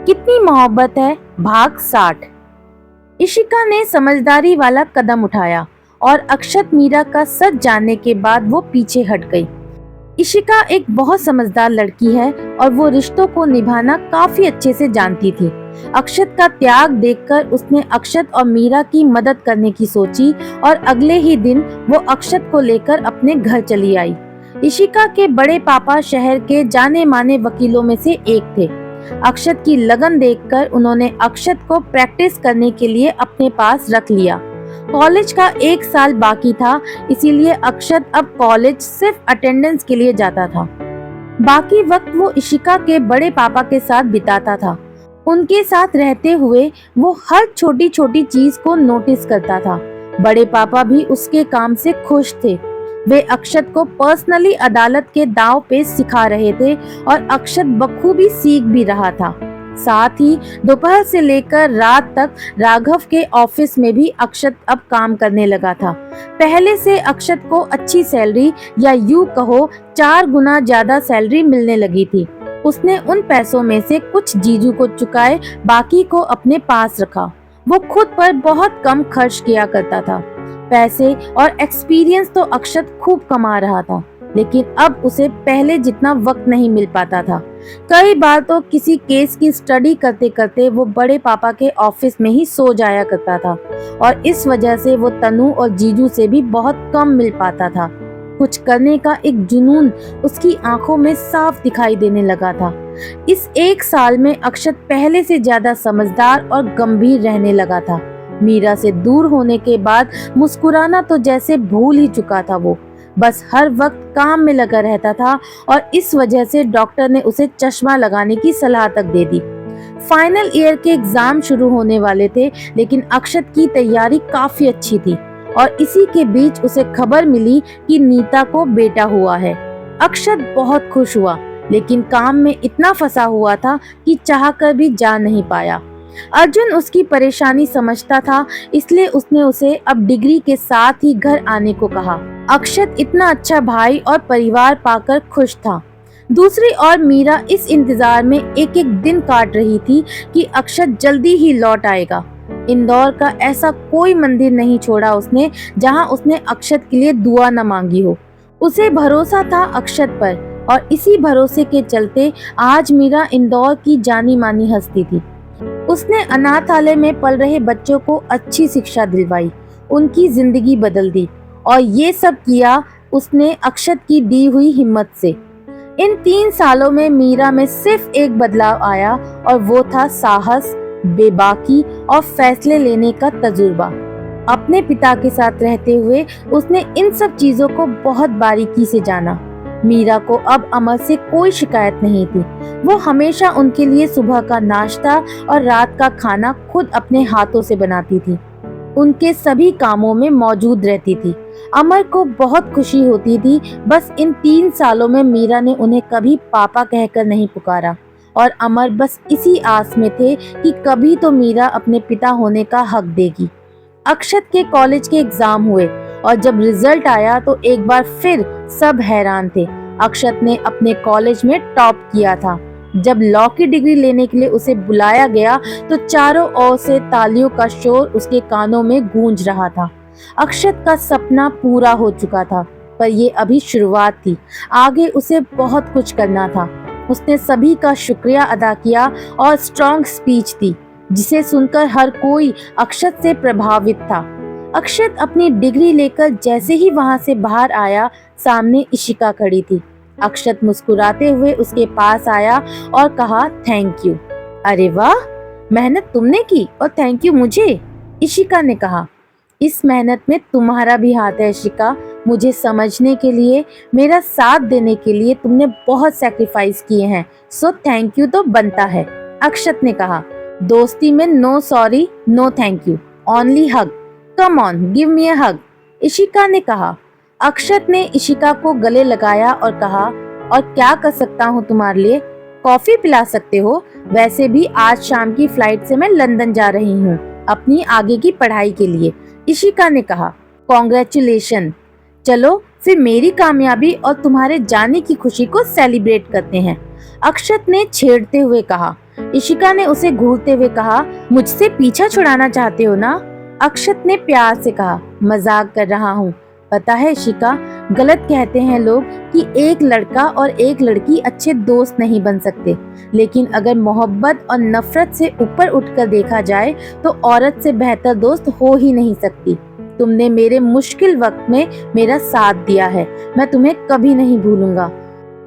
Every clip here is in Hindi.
कितनी मोहब्बत है, भाग 60। इशिका ने समझदारी वाला कदम उठाया और अक्षत मीरा का सच जानने के बाद वो पीछे हट गई। इशिका एक बहुत समझदार लड़की है और वो रिश्तों को निभाना काफी अच्छे से जानती थी। अक्षत का त्याग देखकर उसने अक्षत और मीरा की मदद करने की सोची और अगले ही दिन वो अक्षत को लेकर अपने घर चली आई। इशिका के बड़े पापा शहर के जाने माने वकीलों में से एक थे। अक्षत की लगन देखकर उन्होंने अक्षत को प्रैक्टिस करने के लिए अपने पास रख लिया। कॉलेज का एक साल बाकी था, इसीलिए अक्षत अब कॉलेज सिर्फ अटेंडेंस के लिए जाता था। बाकी वक्त वो इशिका के बड़े पापा के साथ बिताता था। उनके साथ रहते हुए वो हर छोटी छोटी चीज को नोटिस करता था। बड़े पापा भी उसके काम से खुश थे। वे अक्षत को पर्सनली अदालत के दांव पेच सिखा रहे थे और अक्षत बखूबी सीख भी रहा था। साथ ही दोपहर से लेकर रात तक राघव के ऑफिस में भी अक्षत अब काम करने लगा था। पहले से अक्षत को अच्छी सैलरी या यूं कहो 4 गुना ज्यादा सैलरी मिलने लगी थी। उसने उन पैसों में से कुछ जीजू को चुकाए, बाकी को अपने पास रखा। वो खुद पर बहुत कम खर्च किया करता था। पैसे और एक्सपीरियंस तो अक्षत खूब कमा रहा था, लेकिन अब उसे पहले जितना वक्त नहीं मिल पाता था। कई बार तो किसी केस की स्टडी करते करते वो बड़े पापा के ऑफिस में ही सो जाया करता था और इस वजह से वो तनु और जीजू से भी बहुत कम मिल पाता था। कुछ करने का एक जुनून उसकी आंखों में साफ दिखाई देने लगा था। इस एक साल में अक्षत पहले से ज्यादा समझदार और गंभीर रहने लगा था। मीरा से दूर होने के बाद मुस्कुराना तो जैसे भूल ही चुका था। वो बस हर वक्त काम में लगा रहता था और इस वजह से डॉक्टर ने उसे चश्मा लगाने की सलाह तक दे दी। फाइनल ईयर के एग्जाम शुरू होने वाले थे, लेकिन अक्षत की तैयारी काफी अच्छी थी और इसी के बीच उसे खबर मिली कि नीता को बेटा हुआ है। अक्षत बहुत खुश हुआ, लेकिन काम में इतना फंसा हुआ था कि चाहकर भी जा नहीं पाया। अर्जुन उसकी परेशानी समझता था, इसलिए उसने उसे अब डिग्री के साथ ही घर आने को कहा। अक्षत इतना अच्छा भाई और परिवार पाकर खुश था। दूसरी ओर मीरा इस इंतजार में एक एक दिन काट रही थी कि अक्षत जल्दी ही लौट आएगा। इंदौर का ऐसा कोई मंदिर नहीं छोड़ा उसने जहां उसने अक्षत के लिए दुआ न मांगी हो। उसे भरोसा था अक्षत पर और इसी भरोसे के चलते आज मीरा इंदौर की जानी मानी हस्ती थी। उसने अनाथालय में पल रहे बच्चों को अच्छी शिक्षा दिलवाई, उनकी जिंदगी बदल दी और ये सब किया उसने अक्षत की दी हुई हिम्मत से। इन 3 सालों में मीरा में सिर्फ एक बदलाव आया और वो था साहस, बेबाकी और फैसले लेने का तजुर्बा। अपने पिता के साथ रहते हुए उसने इन सब चीजों को बहुत बारीकी से जाना। मीरा को अब अमर से कोई शिकायत नहीं थी। वो हमेशा उनके लिए सुबह का नाश्ता और रात का खाना खुद अपने हाथों से बनाती थी। उनके सभी कामों में मौजूद रहती थी। अमर को बहुत खुशी होती थी। बस इन 3 सालों में मीरा ने उन्हें कभी पापा कहकर नहीं पुकारा और अमर बस इसी आस में थे कि कभी तो मीरा अपने पिता होने का हक देगी। अक्षत के कॉलेज के एग्जाम हुए और जब रिजल्ट आया तो एक बार फिर सब हैरान थे। अक्षत ने अपने कॉलेज में टॉप किया था। जब लॉ की डिग्री लेने के लिए उसे बुलाया गया तो चारों ओर से तालियों का शोर उसके कानों में गूंज रहा था। अक्षत का सपना पूरा हो चुका था, पर ये अभी शुरुआत थी। आगे उसे बहुत कुछ करना था। उसने सभी का शुक्रिया अदा किया और स्ट्रॉन्ग स्पीच दी, जिसे सुनकर हर कोई अक्षत से प्रभावित था। अक्षत अपनी डिग्री लेकर जैसे ही वहां से बाहर आया, सामने इशिका खड़ी थी। अक्षत मुस्कुराते हुए उसके पास आया और कहा, थैंक यू। अरे वाह, मेहनत तुमने की और थैंक यू मुझे, इशिका ने कहा। इस मेहनत में तुम्हारा भी हाथ है इशिका। मुझे समझने के लिए, मेरा साथ देने के लिए तुमने बहुत सैक्रिफाइस किए हैं, सो थैंक यू तो बनता है, अक्षत ने कहा। दोस्ती में no sorry, no thank you, only hug. Come on, give me a hug, Ishika ने कहा। अक्षत ने इशिका को गले लगाया और कहा, और क्या कर सकता हूँ तुम्हारे लिए? कॉफी पिला सकते हो? वैसे भी आज शाम की फ्लाइट से मैं लंदन जा रही हूँ अपनी आगे की पढ़ाई के लिए, इशिका ने कहा। कॉन्ग्रेचुलेशन। चलो फिर मेरी कामयाबी और तुम्हारे जाने की खुशी को सेलिब्रेट करते हैं, अक्षत ने छेड़ते हुए कहा। इशिका ने उसे घूरते हुए कहा, मुझसे पीछा छुड़ाना चाहते हो ना? अक्षत ने प्यार से कहा, मजाक कर रहा हूँ। पता है इशिका, गलत कहते हैं लोग कि एक लड़का और एक लड़की अच्छे दोस्त नहीं बन सकते, लेकिन अगर मोहब्बत और नफरत से ऊपर उठकर देखा जाए तो औरत से बेहतर दोस्त हो ही नहीं सकती। तुमने मेरे मुश्किल वक्त में मेरा साथ दिया है, मैं तुम्हें कभी नहीं भूलूंगा।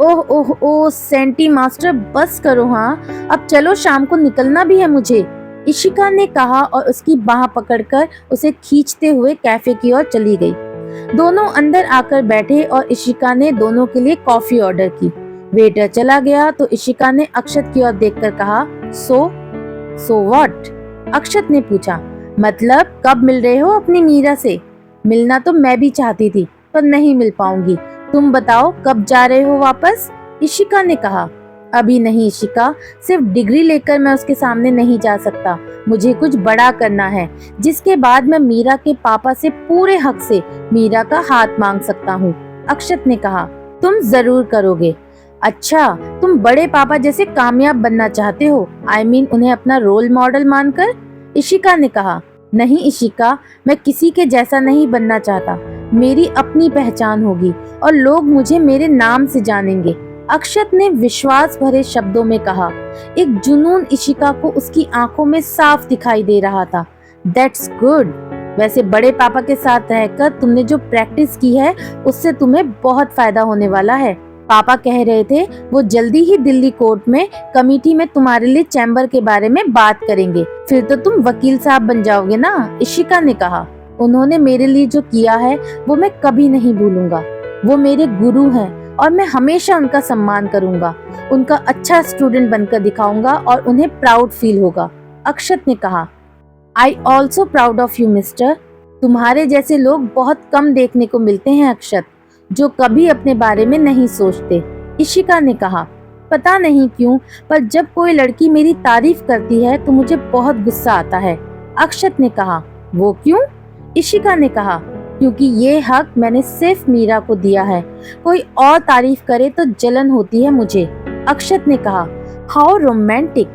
ओह ओह ओह सेंटी मास्टर, बस करो हाँ, अब चलो, शाम को निकलना भी है मुझे, इशिका ने कहा और उसकी बाह पकड़कर उसे खींचते हुए कैफे की ओर चली गई। दोनों अंदर आकर बैठे और इशिका ने दोनों के लिए कॉफी ऑर्डर की। वेटर चला गया तो इशिका ने अक्षत की ओर देखकर कहा, सो व्हाट? अक्षत ने पूछा, मतलब कब मिल रहे हो अपनी मीरा से? मिलना तो मैं भी चाहती थी पर नहीं मिल पाऊंगी, तुम बताओ कब जा रहे हो वापस? इशिका ने कहा, अभी नहीं इशिका, सिर्फ डिग्री लेकर मैं उसके सामने नहीं जा सकता, मुझे कुछ बड़ा करना है, जिसके बाद मैं मीरा के पापा से पूरे हक से मीरा का हाथ मांग सकता हूँ। अक्षत ने कहा, तुम जरूर करोगे। अच्छा, तुम बड़े पापा जैसे कामयाब बनना चाहते हो? I mean, उन्हें अपना रोल मॉडल मानकर? इशिका ने कहा, नहीं इशिका, मैं किसी के जैसा नहीं बनना चाहता, मेरी अपनी पहचान होगी और लोग मुझे मेरे नाम से जानेंगे। अक्षत ने विश्वास भरे शब्दों में कहा। एक जुनून इशिका को उसकी आंखों में साफ दिखाई दे रहा था। That's good। वैसे बड़े पापा के साथ रहकर तुमने जो प्रैक्टिस की है उससे तुम्हें बहुत फायदा होने वाला है। पापा कह रहे थे वो जल्दी ही दिल्ली कोर्ट में कमेटी में तुम्हारे लिए चैम्बर के बारे में बात करेंगे, फिर तो तुम वकील साहब बन जाओगे ना, इशिका ने कहा। उन्होंने मेरे लिए जो किया है वो मैं कभी नहीं भूलूंगा। वो मेरे गुरु हैं और मैं हमेशा उनका सम्मान करूंगा, उनका अच्छा स्टूडेंट बनकर दिखाऊंगा और उन्हें प्राउड फील होगा। अक्षत ने कहा, I also proud of you mister. तुम्हारे जैसे लोग बहुत कम देखने को मिलते हैं अक्षत, जो कभी अपने बारे में नहीं सोचते, इशिका ने कहा। पता नहीं क्यों, पर जब कोई लड़की मेरी तारीफ करती है तो मुझे बहुत गुस्सा आता है, अक्षत ने कहा। वो क्यों? इशिका ने कहा, क्योंकि ये हक मैंने सिर्फ मीरा को दिया है, कोई और तारीफ करे तो जलन होती है मुझे, अक्षत ने कहा। हाउ रोमांटिक,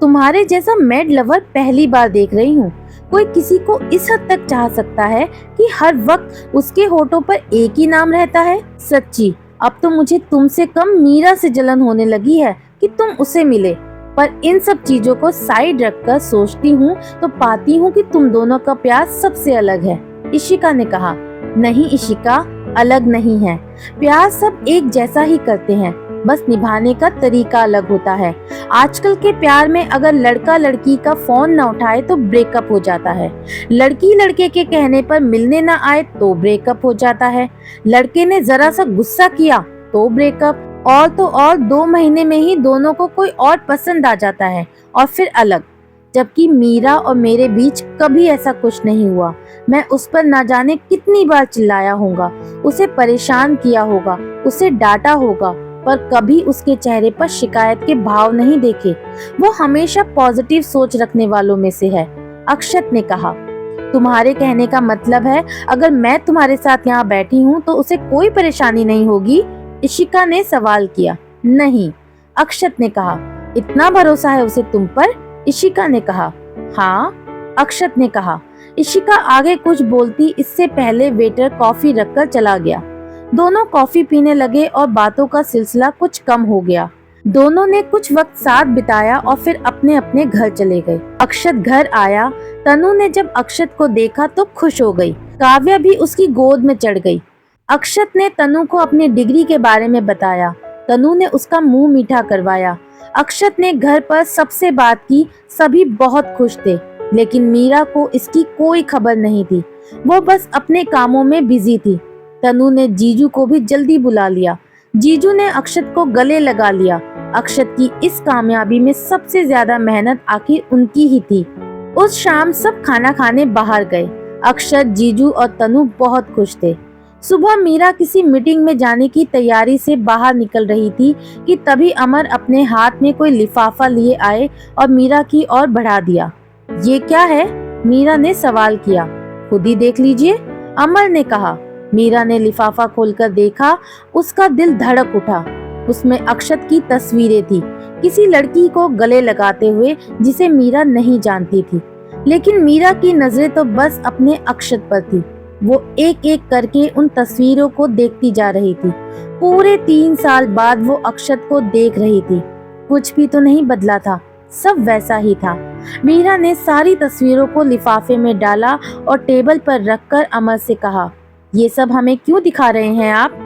तुम्हारे जैसा मैड लवर पहली बार देख रही हूँ। कोई किसी को इस हद तक चाह सकता है कि हर वक्त उसके होठों पर एक ही नाम रहता है? सच्ची, अब तो मुझे तुमसे कम मीरा से जलन होने लगी है कि तुम उसे मिले। पर इन सब चीजों को साइड रखकर सोचती हूँ तो पाती हूँ कि तुम दोनों का प्यार सबसे अलग है, इशिका ने कहा। नहीं इशिका, अलग नहीं है, प्यार सब एक जैसा ही करते हैं, बस निभाने का तरीका अलग होता है। आजकल के प्यार में अगर लड़का लड़की का फोन न उठाए तो ब्रेकअप हो जाता है, लड़की लड़के के कहने पर मिलने न आए तो ब्रेकअप हो जाता है, लड़के ने जरा सा गुस्सा किया तो ब्रेकअप, और तो और 2 महीने में ही दोनों को कोई और पसंद आ जाता है और फिर अलग। जबकि मीरा और मेरे बीच कभी ऐसा कुछ नहीं हुआ। मैं उस पर ना जाने कितनी बार चिल्लाया होगा, उसे परेशान किया होगा, उसे डांटा होगा, पर कभी उसके चेहरे पर शिकायत के भाव नहीं देखे। वो हमेशा पॉजिटिव सोच रखने वालों में से है, अक्षत ने कहा। तुम्हारे कहने का मतलब है अगर मैं तुम्हारे साथ यहाँ बैठी हूँ तो उसे कोई परेशानी नहीं होगी? इशिका ने सवाल किया। नहीं, अक्षत ने कहा। इतना भरोसा है उसे तुम पर? इशिका ने कहा। हाँ, अक्षत ने कहा। इशिका आगे कुछ बोलती इससे पहले वेटर कॉफी रखकर चला गया। दोनों कॉफी पीने लगे और बातों का सिलसिला कुछ कम हो गया। दोनों ने कुछ वक्त साथ बिताया और फिर अपने अपने घर चले गए। अक्षत घर आया। तनु ने जब अक्षत को देखा तो खुश हो गई। काव्या भी उसकी गोद में चढ़ गई। अक्षत ने तनु को अपनी डिग्री के बारे में बताया। तनु ने उसका मुंह मीठा करवाया। अक्षत ने घर पर सबसे बात की। सभी बहुत खुश थे, लेकिन मीरा को इसकी कोई खबर नहीं थी। वो बस अपने कामों में बिजी थी। तनु ने जीजू को भी जल्दी बुला लिया। जीजू ने अक्षत को गले लगा लिया। अक्षत की इस कामयाबी में सबसे ज्यादा मेहनत आखिर उनकी ही थी। उस शाम सब खाना खाने बाहर गए। अक्षत, जीजू और तनु बहुत खुश थे। सुबह मीरा किसी मीटिंग में जाने की तैयारी से बाहर निकल रही थी कि तभी अमर अपने हाथ में कोई लिफाफा लिए आए और मीरा की ओर बढ़ा दिया। ये क्या है? मीरा ने सवाल किया। खुद ही देख लीजिए, अमर ने कहा। मीरा ने लिफाफा खोलकर देखा। उसका दिल धड़क उठा। उसमें अक्षत की तस्वीरें थी, किसी लड़की को गले लगाते हुए जिसे मीरा नहीं जानती थी। लेकिन मीरा की नजरें तो बस अपने अक्षत पर थी। वो एक एक करके उन तस्वीरों को देखती जा रही थी। पूरे 3 साल बाद वो अक्षत को देख रही थी। कुछ भी तो नहीं बदला था, सब वैसा ही था। मीरा ने सारी तस्वीरों को लिफाफे में डाला और टेबल पर रखकर अमर से कहा, ये सब हमें क्यों दिखा रहे हैं आप?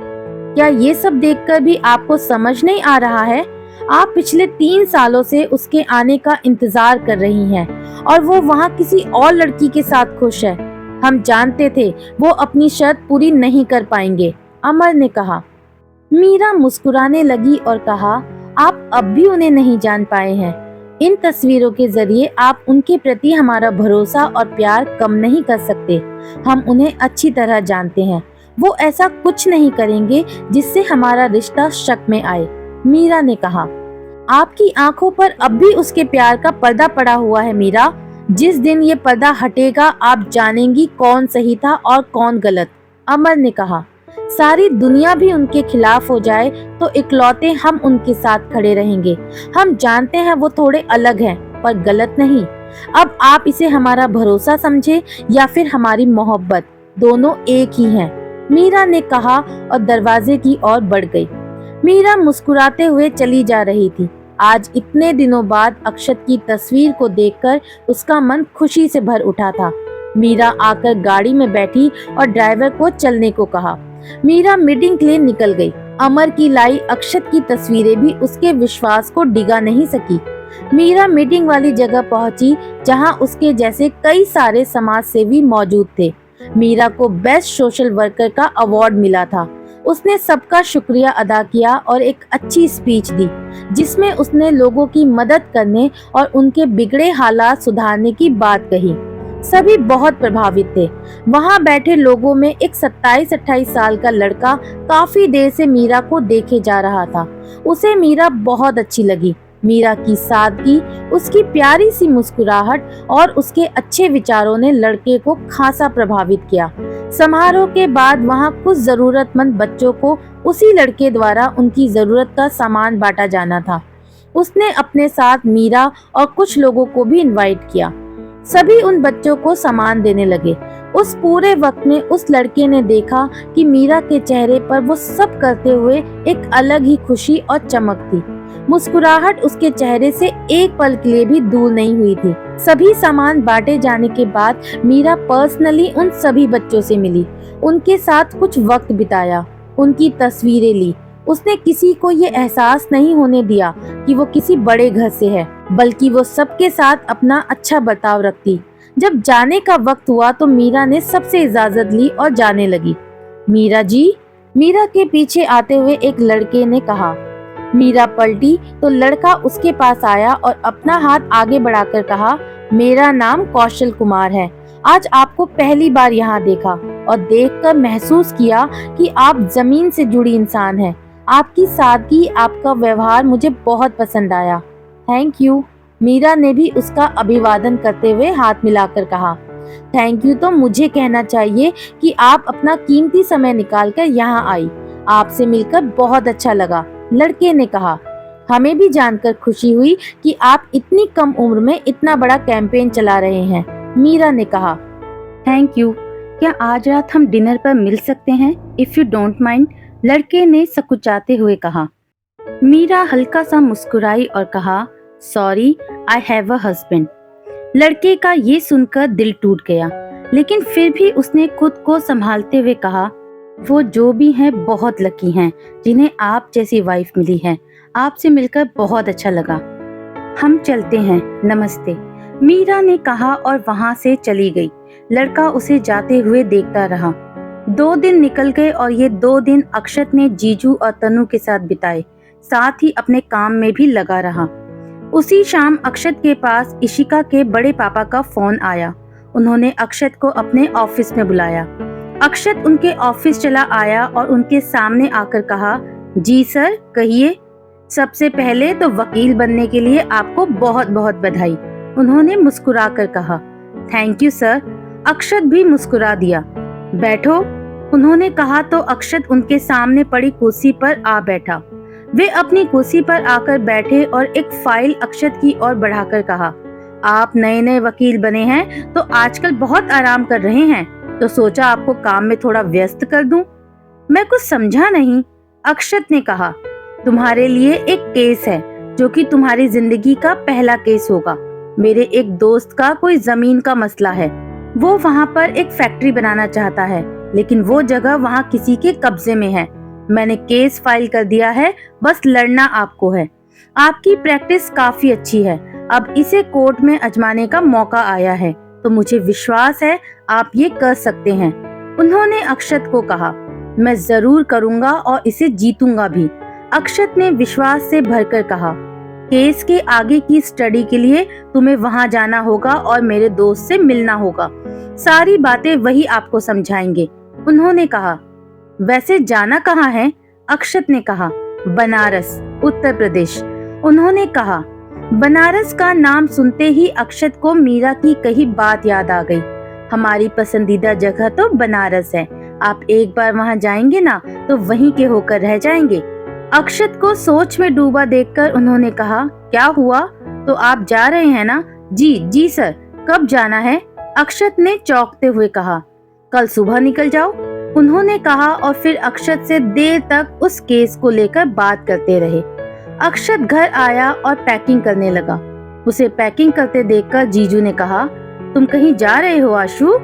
क्या ये सब देखकर भी आपको समझ नहीं आ रहा है? आप पिछले 3 सालों से उसके आने का इंतजार कर रही हैं और वो वहाँ किसी और लड़की के साथ खुश है। हम जानते थे वो अपनी शर्त पूरी नहीं कर पाएंगे, अमर ने कहा। मीरा मुस्कुराने लगी और कहा, आप अब भी उन्हें नहीं जान पाए हैं। इन तस्वीरों के जरिए आप उनके प्रति हमारा भरोसा और प्यार कम नहीं कर सकते। हम उन्हें अच्छी तरह जानते हैं। वो ऐसा कुछ नहीं करेंगे जिससे हमारा रिश्ता शक में आए, मीरा ने कहा। आपकी आंखों पर अब भी उसके प्यार का पर्दा पड़ा हुआ है मीरा। जिस दिन ये पर्दा हटेगा आप जानेंगी कौन सही था और कौन गलत, अमर ने कहा। सारी दुनिया भी उनके खिलाफ हो जाए तो इकलौते हम उनके साथ खड़े रहेंगे। हम जानते हैं वो थोड़े अलग हैं पर गलत नहीं। अब आप इसे हमारा भरोसा समझे या फिर हमारी मोहब्बत, दोनों एक ही हैं, मीरा ने कहा और दरवाजे की ओर बढ़ गई। मीरा मुस्कुराते हुए चली जा रही थी। आज इतने दिनों बाद अक्षत की तस्वीर को देखकर उसका मन खुशी से भर उठा था। मीरा आकर गाड़ी में बैठी और ड्राइवर को चलने को कहा। मीरा मीटिंग के लिए निकल गई। अमर की लाई अक्षत की तस्वीरें भी उसके विश्वास को डिगा नहीं सकी। मीरा मीटिंग वाली जगह पहुंची जहां उसके जैसे कई सारे समाज सेवी मौजूद थे। मीरा को बेस्ट सोशल वर्कर का अवार्ड मिला था। उसने सबका शुक्रिया अदा किया और एक अच्छी स्पीच दी जिसमें उसने लोगों की मदद करने और उनके बिगड़े हालात सुधारने की बात कही। सभी बहुत प्रभावित थे। वहां बैठे लोगों में एक 27-28 साल का लड़का काफी देर से मीरा को देखे जा रहा था। उसे मीरा बहुत अच्छी लगी। मीरा की सादगी, उसकी प्यारी सी मुस्कुराहट और उसके अच्छे विचारों ने लड़के को खासा प्रभावित किया। समारोह के बाद वहां कुछ जरूरतमंद बच्चों को उसी लड़के द्वारा उनकी जरूरत का सामान बांटा जाना था। उसने अपने साथ मीरा और कुछ लोगों को भी इनवाइट किया। सभी उन बच्चों को सामान देने लगे। उस पूरे वक्त में उस लड़के ने देखा कि मीरा के चेहरे पर वो सब करते हुए एक अलग ही खुशी और चमक थी। मुस्कुराहट उसके चेहरे से एक पल के लिए भी दूर नहीं हुई थी। सभी सामान बांटे जाने के बाद मीरा पर्सनली उन सभी बच्चों से मिली, उनके साथ कुछ वक्त बिताया, उनकी तस्वीरें ली। उसने किसी को ये एहसास नहीं होने दिया कि वो किसी बड़े घर से है, बल्कि वो सबके साथ अपना अच्छा बर्ताव रखती। जब जाने का वक्त हुआ तो मीरा ने सबसे इजाजत ली और जाने लगी। मीरा जी, मीरा के पीछे आते हुए एक लड़के ने कहा। मीरा पलटी तो लड़का उसके पास आया और अपना हाथ आगे बढ़ाकर कहा, मेरा नाम कौशल कुमार है। आज आपको पहली बार यहाँ देखा और देखकर महसूस किया कि आप जमीन से जुड़ी इंसान हैं। आपकी सादगी, आपका व्यवहार मुझे बहुत पसंद आया। थैंक यू, मीरा ने भी उसका अभिवादन करते हुए हाथ मिलाकर कहा। थैंक यू तो मुझे कहना चाहिए कि आप अपना कीमती समय निकालकर यहाँ आई। आपसे मिलकर बहुत अच्छा लगा, लड़के ने कहा। हमें भी जानकर खुशी हुई कि आप इतनी कम उम्र में इतना बड़ा कैंपेन चला रहे हैं, मीरा ने कहा। Thank you. क्या आज रात हम डिनर पर मिल सकते हैं, इफ यू डोंट माइंड, लड़के ने सकुचाते हुए कहा। मीरा हल्का सा मुस्कुराई और कहा, sorry, I have a husband. लड़के का ये सुनकर दिल टूट गया, लेकिन फिर भी उसने खुद को संभालते हुए कहा, वो जो भी हैं बहुत लकी हैं जिन्हें आप जैसी वाइफ मिली है। आपसे मिलकर बहुत अच्छा लगा। हम चलते हैं, नमस्ते, मीरा ने कहा और वहां से चली गई। लड़का उसे जाते हुए देखता रहा। 2 दिन निकल गए और ये 2 दिन अक्षत ने जीजू और तनु के साथ बिताए, साथ ही अपने काम में भी लगा रहा। उसी शाम अक्षत के पास इशिका के बड़े पापा का फोन आया। उन्होंने अक्षत को अपने ऑफिस में बुलाया। अक्षत उनके ऑफिस चला आया और उनके सामने आकर कहा, जी सर, कहिए। सबसे पहले तो वकील बनने के लिए आपको बहुत बहुत बधाई, उन्होंने मुस्कुराकर कहा। Thank you sir. अक्षत भी मुस्कुरा दिया। बैठो, उन्होंने कहा तो अक्षत उनके सामने पड़ी कुर्सी पर आ बैठा। वे अपनी कुर्सी पर आकर बैठे और एक फाइल अक्षत की ओर बढ़ाकर कहा, आप नए नए वकील बने हैं तो आजकल बहुत आराम कर रहे हैं, तो सोचा आपको काम में थोड़ा व्यस्त कर दूं। मैं कुछ समझा नहीं। अक्षत ने कहा, तुम्हारे लिए एक केस है जो कि तुम्हारी जिंदगी का पहला केस होगा। मेरे एक दोस्त का कोई जमीन का मसला है। वो वहाँ पर एक फैक्ट्री बनाना चाहता है, लेकिन वो जगह वहाँ किसी के कब्जे में है। मैंने केस फाइल कर दिया है, बस लड़ना आपको है। आपकी प्रैक्टिस काफी अच्छी है, अब इसे कोर्ट में आजमाने का मौका आया है, तो मुझे विश्वास है आप ये कर सकते हैं। उन्होंने अक्षत को कहा, मैं जरूर करूंगा और इसे जीतूंगा भी। अक्षत ने विश्वास से भरकर कहा, केस के आगे की स्टडी के लिए तुम्हें वहां जाना होगा और मेरे दोस्त से मिलना होगा। सारी बातें वही आपको समझाएंगे। उन्होंने कहा, वैसे जाना कहाँ है? अक्षत ने कहा, बनारस, उत्तर प्रदेश। उन्होंने कहा, बनारस का नाम सुनते ही अक्षत को मीरा की कही बात याद आ गई। हमारी पसंदीदा जगह तो बनारस है, आप एक बार वहां जाएंगे ना तो वहीं के होकर रह जाएंगे। अक्षत को सोच में डूबा देखकर उन्होंने कहा, क्या हुआ? तो आप जा रहे हैं ना? जी जी सर। कब जाना है? अक्षत ने चौंकते हुए कहा, कल सुबह निकल जाओ। उन्होंने कहा और फिर अक्षत से देर तक उस केस को लेकर बात करते रहे। अक्षत घर आया और पैकिंग करने लगा। उसे पैकिंग करते देखकर जीजू ने कहा, तुम कहीं जा रहे हो आशु?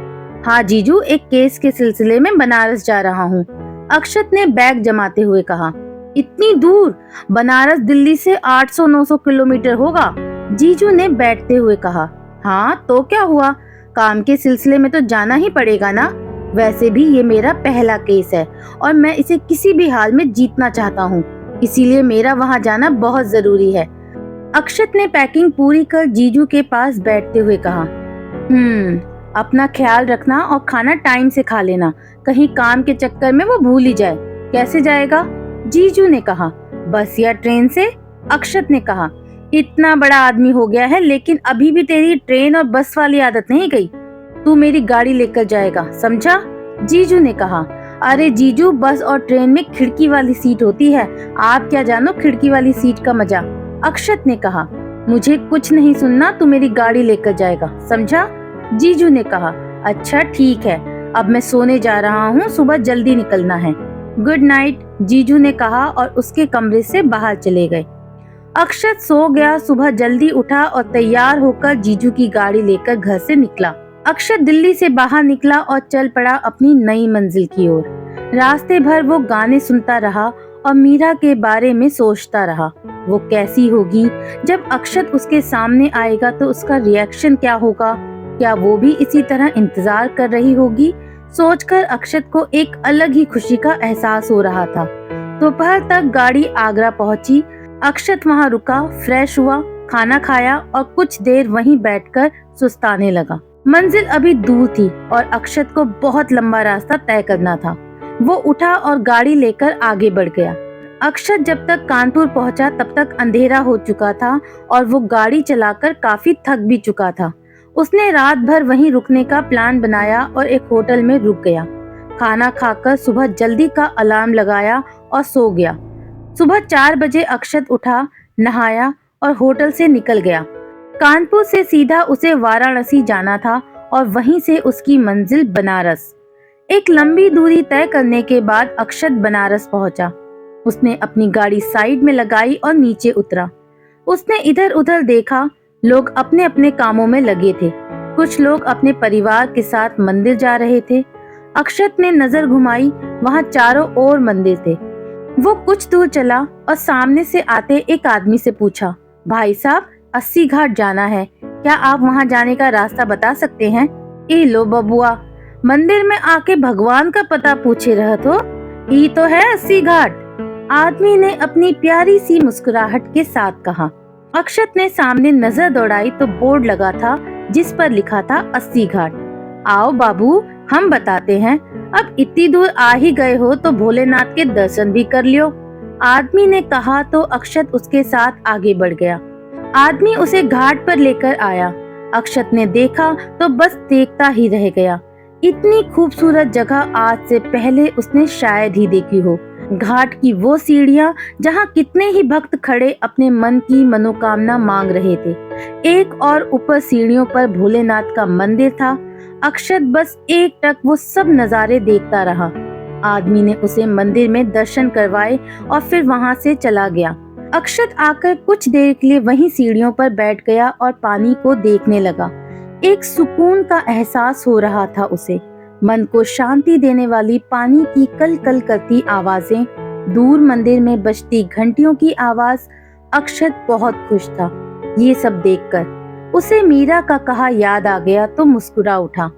हाँ जीजू, एक केस के सिलसिले में बनारस जा रहा हूँ। अक्षत ने बैग जमाते हुए कहा, इतनी दूर? बनारस दिल्ली से 800-900 किलोमीटर होगा। जीजू ने बैठते हुए कहा, हाँ तो क्या हुआ, काम के सिलसिले में तो जाना ही पड़ेगा ना। वैसे भी ये मेरा पहला केस है और मैं इसे किसी भी हाल में जीतना चाहता हूँ, इसीलिए मेरा वहाँ जाना बहुत जरूरी है। अक्षत ने पैकिंग पूरी कर जीजू के पास बैठते हुए कहा, अपना ख्याल रखना और खाना टाइम से खा लेना, कहीं काम के चक्कर में वो भूल ही जाए। कैसे जाएगा? जीजू ने कहा, बस या ट्रेन से। अक्षत ने कहा, इतना बड़ा आदमी हो गया है लेकिन अभी भी तेरी ट्रेन और बस वाली आदत नहीं गई। तू मेरी गाड़ी लेकर जाएगा, समझा? जीजू ने कहा, अरे जीजू, बस और ट्रेन में खिड़की वाली सीट होती है, आप क्या जानो खिड़की वाली सीट का मजा। अक्षत ने कहा, मुझे कुछ नहीं सुनना, तू मेरी गाड़ी लेकर जाएगा, समझा? जीजू ने कहा, अच्छा ठीक है, अब मैं सोने जा रहा हूँ, सुबह जल्दी निकलना है। गुड नाइट, जीजू ने कहा और उसके कमरे से बाहर चले गए। अक्षत सो गया। सुबह जल्दी उठा और तैयार होकर जीजू की गाड़ी लेकर घर से निकला। अक्षत दिल्ली से बाहर निकला और चल पड़ा अपनी नई मंजिल की ओर। रास्ते भर वो गाने सुनता रहा और मीरा के बारे में सोचता रहा। वो कैसी होगी? जब अक्षत उसके सामने आएगा तो उसका रिएक्शन क्या होगा? क्या वो भी इसी तरह इंतजार कर रही होगी? सोचकर अक्षत को एक अलग ही खुशी का एहसास हो रहा था। दोपहर तक गाड़ी आगरा पहुंची। अक्षत वहां रुका, फ्रेश हुआ, खाना खाया और कुछ देर वहीं बैठकर सुस्ताने लगा। मंजिल अभी दूर थी और अक्षत को बहुत लंबा रास्ता तय करना था। वो उठा और गाड़ी लेकर आगे बढ़ गया। अक्षत जब तक कानपुर पहुंचा तब तक अंधेरा हो चुका था और वो गाड़ी चलाकर काफी थक भी चुका था। उसने रात भर वहीं रुकने का प्लान बनाया और एक होटल में रुक गया। खाना खाकर सुबह जल्दी का अलार्म लगाया और सो गया। सुबह 4 बजे अक्षत उठा, नहाया और होटल से निकल गया। कानपुर से सीधा उसे वाराणसी जाना था और वहीं से उसकी मंजिल बनारस। एक लंबी दूरी तय करने के बाद अक्षत बनारस पहुंचा। उसने अपनी गाड़ी साइड में लगाई और नीचे उतरा। उसने इधर उधर देखा। लोग अपने अपने कामों में लगे थे। कुछ लोग अपने परिवार के साथ मंदिर जा रहे थे। अक्षत ने नजर घुमाई, वहां चारों ओर मंदिर थे। वो कुछ दूर चला और सामने से आते एक आदमी से पूछा, भाई साहब 80 घाट जाना है, क्या आप वहां जाने का रास्ता बता सकते हैं? ए लो बबुआ, मंदिर में आके भगवान का पता पूछे रहत हो, ये तो है 80 घाट। आदमी ने अपनी प्यारी सी मुस्कुराहट के साथ कहा। अक्षत ने सामने नजर दौड़ाई तो बोर्ड लगा था जिस पर लिखा था 80 घाट। आओ बाबू, हम बताते हैं, अब इतनी दूर आ ही गए हो तो भोलेनाथ के दर्शन भी कर लियो। आदमी ने कहा तो अक्षत उसके साथ आगे बढ़ गया। आदमी उसे घाट पर लेकर आया। अक्षत ने देखा तो बस देखता ही रह गया। इतनी खूबसूरत जगह आज से पहले उसने शायद ही देखी हो। घाट की वो सीढ़ियां जहां कितने ही भक्त खड़े अपने मन की मनोकामना मांग रहे थे। एक और ऊपर सीढ़ियों पर भोलेनाथ का मंदिर था। अक्षत बस एक टक वो सब नजारे देखता रहा। आदमी ने उसे मंदिर में दर्शन करवाए और फिर वहां से चला गया। अक्षत आकर कुछ देर के लिए वहीं सीढ़ियों पर बैठ गया और पानी को देखने लगा। एक सुकून का एहसास हो रहा था उसे। मन को शांति देने वाली पानी की कल कल करती आवाजें, दूर मंदिर में बजती घंटियों की आवाज। अक्षत बहुत खुश था। ये सब देखकर उसे मीरा का कहा याद आ गया तो मुस्कुरा उठा।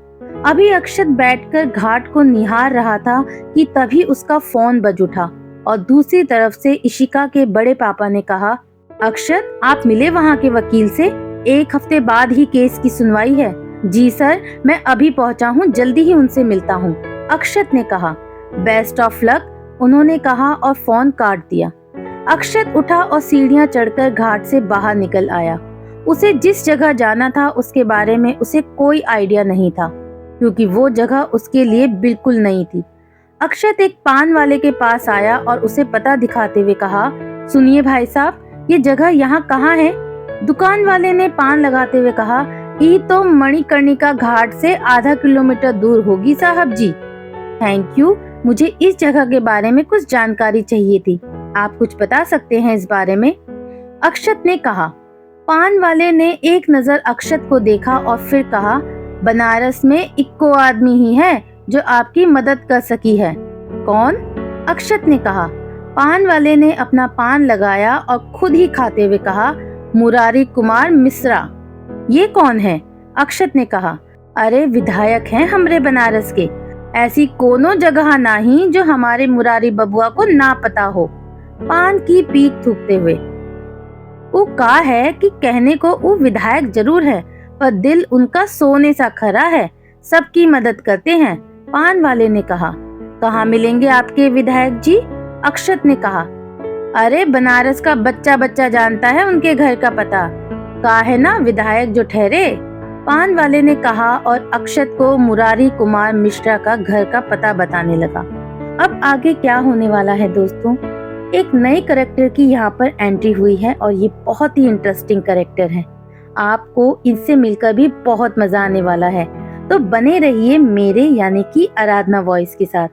अभी अक्षत बैठकर घाट को निहार रहा था कि तभी उसका फोन बज उठा और दूसरी तरफ से इशिका के बड़े पापा ने कहा, अक्षत आप मिले वहाँ के वकील से? 1 हफ्ते बाद ही केस की सुनवाई है। जी सर, मैं अभी पहुंचा हूं, जल्दी ही उनसे मिलता हूं, अक्षत ने कहा। बेस्ट ऑफ लक, उन्होंने कहा और फोन काट दिया। अक्षत उठा और सीढ़ियां चढ़कर घाट से बाहर निकल आया। उसे जिस जगह जाना था उसके बारे में उसे कोई आइडिया नहीं था, क्योंकि वो जगह उसके लिए बिल्कुल नई थी। अक्षत एक पान वाले के पास आया और उसे पता दिखाते हुए कहा, सुनिए भाई साहब, ये जगह यहाँ कहाँ है? दुकान वाले ने पान लगाते हुए कहा, ये तो मणिकर्णिका घाट से आधा किलोमीटर दूर होगी साहब जी। थैंक यू, मुझे इस जगह के बारे में कुछ जानकारी चाहिए थी। आप कुछ बता सकते हैं इस बारे में? अक्षत ने कहा। पान वाले ने एक नजर अक्षत को देखा और फिर कहा, बनारस में इक्को आदमी ही है जो आपकी मदद कर सकी है। कौन? अक्षत ने कहा। पान वाले ने अपना पान लगाया और खुद ही खाते हुए कहा, मुरारी कुमार मिश्रा। ये कौन है? अक्षत ने कहा। अरे विधायक हैं हमरे बनारस के। ऐसी कोनो जगह नहीं जो हमारे मुरारी बबुआ को ना पता हो। पान की पीक थूकते हुए वो कहा है कि कहने को वो विधायक जरूर है, पर दिल उनका सोने सा खरा है, सबकी मदद करते हैं। पान वाले ने कहा। कहाँ मिलेंगे आपके विधायक जी? अक्षत ने कहा। अरे बनारस का बच्चा बच्चा जानता है उनके घर का पता। कहा है ना विधायक जो ठहरे। पान वाले ने कहा और अक्षत को मुरारी कुमार मिश्रा का घर का पता बताने लगा। अब आगे क्या होने वाला है दोस्तों? एक नए कैरेक्टर की यहाँ पर एंट्री हुई है और ये बहुत ही इंटरेस्टिंग कैरेक्टर है। आपको इनसे मिलकर भी बहुत मजा आने वाला है, तो बने रहिए मेरे यानी कि आराधना वॉइस के साथ।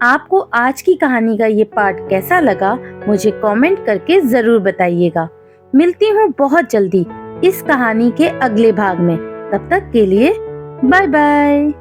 आपको आज की कहानी का ये पार्ट कैसा लगा मुझे कमेंट करके जरूर बताइएगा। मिलती हूँ बहुत जल्दी इस कहानी के अगले भाग में। तब तक के लिए बाय बाय।